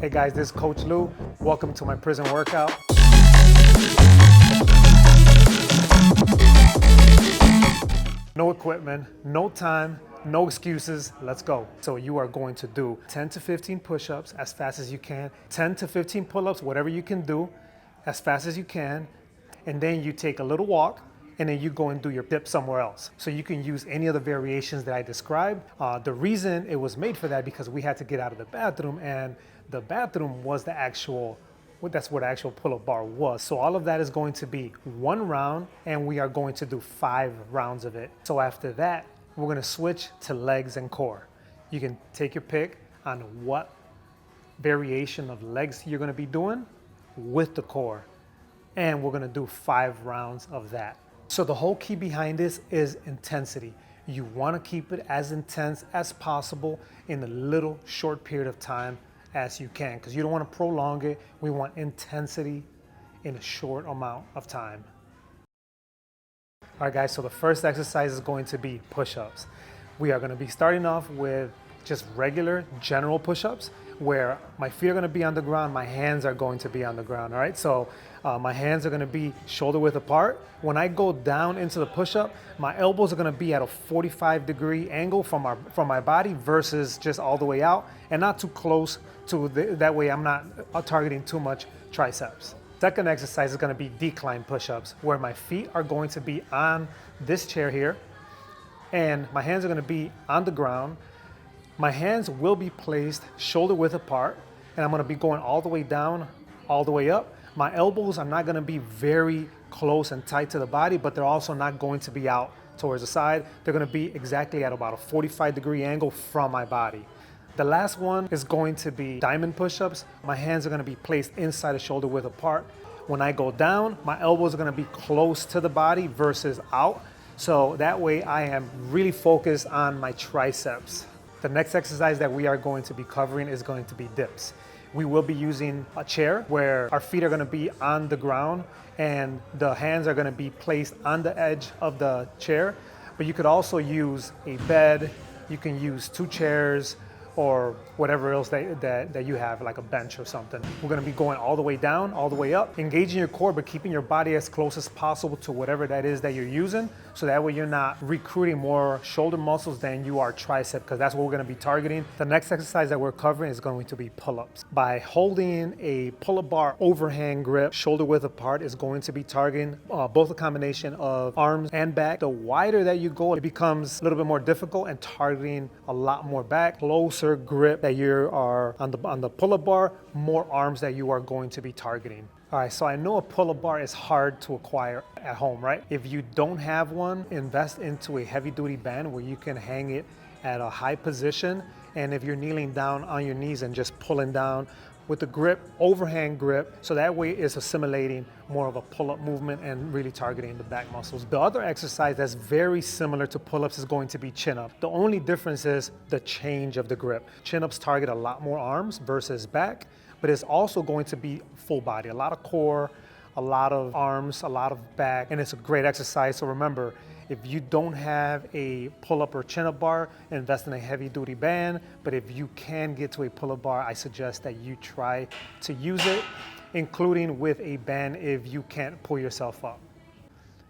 Hey guys, this is Coach Lou. Welcome to my prison workout. No equipment, no time, no excuses, let's go. So you are going to do 10 to 15 push-ups as fast as you can, 10 to 15 pull-ups, whatever you can do, as fast as you can, and then you take a little walk, and then you go and do your dip somewhere else. So you can use any of the variations that I described. The reason it was made for that because we had to get out of the bathroom, and the bathroom was that's what the actual pull-up bar was. So all of that is going to be one round, and we are going to do 5 rounds of it. So after that, we're gonna switch to legs and core. You can take your pick on what variation of legs you're gonna be doing with the core. And we're gonna do 5 rounds of that. So the whole key behind this is intensity. You wanna keep it as intense as possible in a little short period of time as you can, because you don't want to prolong it. We want intensity in a short amount of time. All right guys, so the first exercise is going to be push-ups. We are going to be starting off with just regular general push-ups where my feet are going to be on the ground, my hands are going to be on the ground. All right, so my hands are going to be shoulder width apart. When I go down into the push-up, my elbows are going to be at a 45-degree angle from my body versus just all the way out and not too close to that way I'm not targeting too much triceps. Second exercise is going to be decline push-ups where my feet are going to be on this chair here and my hands are going to be on the ground. My hands will be placed shoulder width apart, and I'm gonna be going all the way down, all the way up. My elbows are not gonna be very close and tight to the body, but they're also not going to be out towards the side. They're gonna be exactly at about a 45-degree angle from my body. The last one is going to be diamond push-ups. My hands are gonna be placed inside the shoulder width apart. When I go down, my elbows are gonna be close to the body versus out. So that way I am really focused on my triceps. The next exercise that we are going to be covering is going to be dips. We will be using a chair where our feet are going to be on the ground and the hands are going to be placed on the edge of the chair. But you could also use a bed, you can use 2 chairs, or whatever else that you have, like a bench or something. We're gonna be going all the way down, all the way up, engaging your core, but keeping your body as close as possible to whatever that is that you're using, so that way you're not recruiting more shoulder muscles than you are tricep, because that's what we're gonna be targeting. The next exercise that we're covering is going to be pull-ups. By holding a pull-up bar overhand grip, shoulder width apart, is going to be targeting both a combination of arms and back. The wider that you go, it becomes a little bit more difficult and targeting a lot more back, closer grip that you are on the pull-up bar, more arms that you are going to be targeting. All right, so I know a pull-up bar is hard to acquire at home, right? If you don't have one, invest into a heavy-duty band where you can hang it at a high position. And if you're kneeling down on your knees and just pulling down with the grip, overhand grip, so that way it's assimilating more of a pull-up movement and really targeting the back muscles. The other exercise that's very similar to pull-ups is going to be chin-up. The only difference is the change of the grip. Chin-ups target a lot more arms versus back, but it's also going to be full body, a lot of core, a lot of arms, a lot of back, and it's a great exercise. So remember, if you don't have a pull-up or chin-up bar, invest in a heavy-duty band. But if you can get to a pull-up bar, I suggest that you try to use it, including with a band if you can't pull yourself up.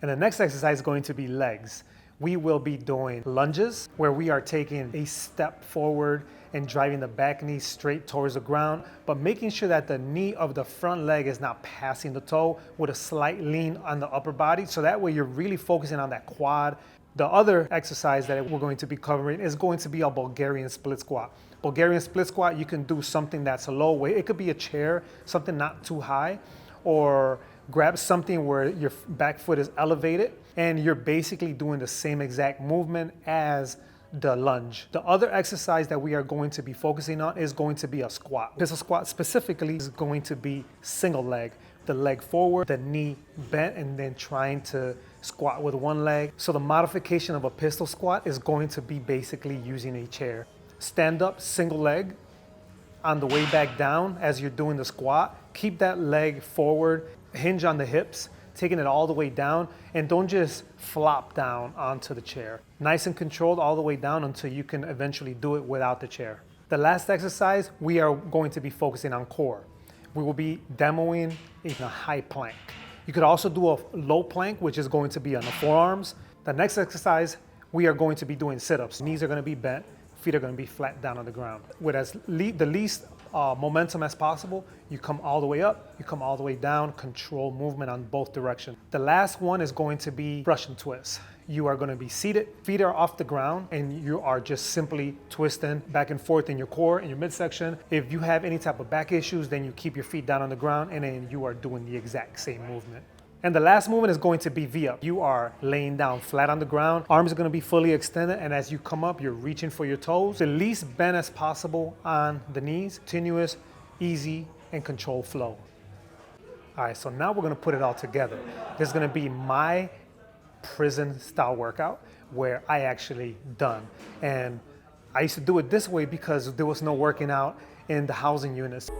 And the next exercise is going to be legs. We will be doing lunges, where we are taking a step forward and driving the back knee straight towards the ground, but making sure that the knee of the front leg is not passing the toe, with a slight lean on the upper body. So that way you're really focusing on that quad. The other exercise that we're going to be covering is going to be a Bulgarian split squat. Bulgarian split squat, you can do something that's a low weight. It could be a chair, something not too high, or grab something where your back foot is elevated and you're basically doing the same exact movement as the lunge. The other exercise that we are going to be focusing on is going to be a squat. Pistol squat specifically is going to be single leg. The leg forward, the knee bent, and then trying to squat with one leg. So the modification of a pistol squat is going to be basically using a chair. Stand up, single leg. On the way back down as you're doing the squat, keep that leg forward, hinge on the hips, taking it all the way down, and don't just flop down onto the chair. Nice and controlled all the way down until you can eventually do it without the chair. The last exercise, we are going to be focusing on core. We will be demoing in a high plank. You could also do a low plank, which is going to be on the forearms. The next exercise, we are going to be doing sit-ups. Knees are gonna be bent, feet are gonna be flat down on the ground. With the least momentum as possible, you come all the way up, you come all the way down, control movement on both directions. The last one is going to be Russian twist. You are gonna be seated, feet are off the ground, and you are just simply twisting back and forth in your core, in your midsection. If you have any type of back issues, then you keep your feet down on the ground, and then you are doing the exact same movement. And the last movement is going to be V-up. You are laying down flat on the ground, arms are gonna be fully extended, and as you come up, you're reaching for your toes. The least bend as possible on the knees, continuous, easy, and controlled flow. All right, so now we're gonna put it all together. This is gonna be my prison style workout where I actually done. And I used to do it this way because there was no working out in the housing units.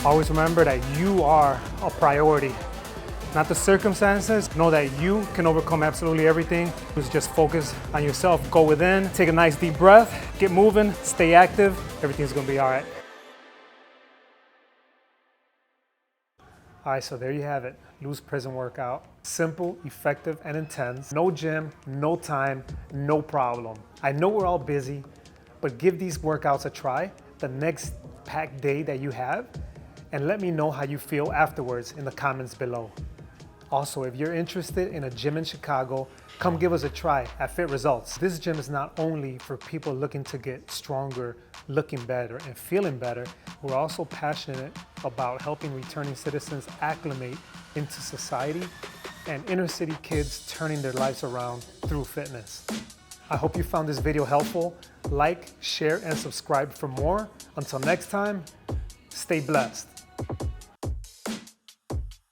Always remember that you are a priority, not the circumstances. Know that you can overcome absolutely everything. Just focus on yourself. Go within, take a nice deep breath, get moving, stay active. Everything's gonna be all right. All right, so there you have it. Lose prison workout. Simple, effective, and intense. No gym, no time, no problem. I know we're all busy, but give these workouts a try the next packed day that you have, and let me know how you feel afterwards in the comments below. Also, if you're interested in a gym in Chicago, come give us a try at Fit Results. This gym is not only for people looking to get stronger, looking better, and feeling better. We're also passionate about helping returning citizens acclimate into society and inner city kids turning their lives around through fitness. I hope you found this video helpful. Like, share, and subscribe for more. Until next time, stay blessed.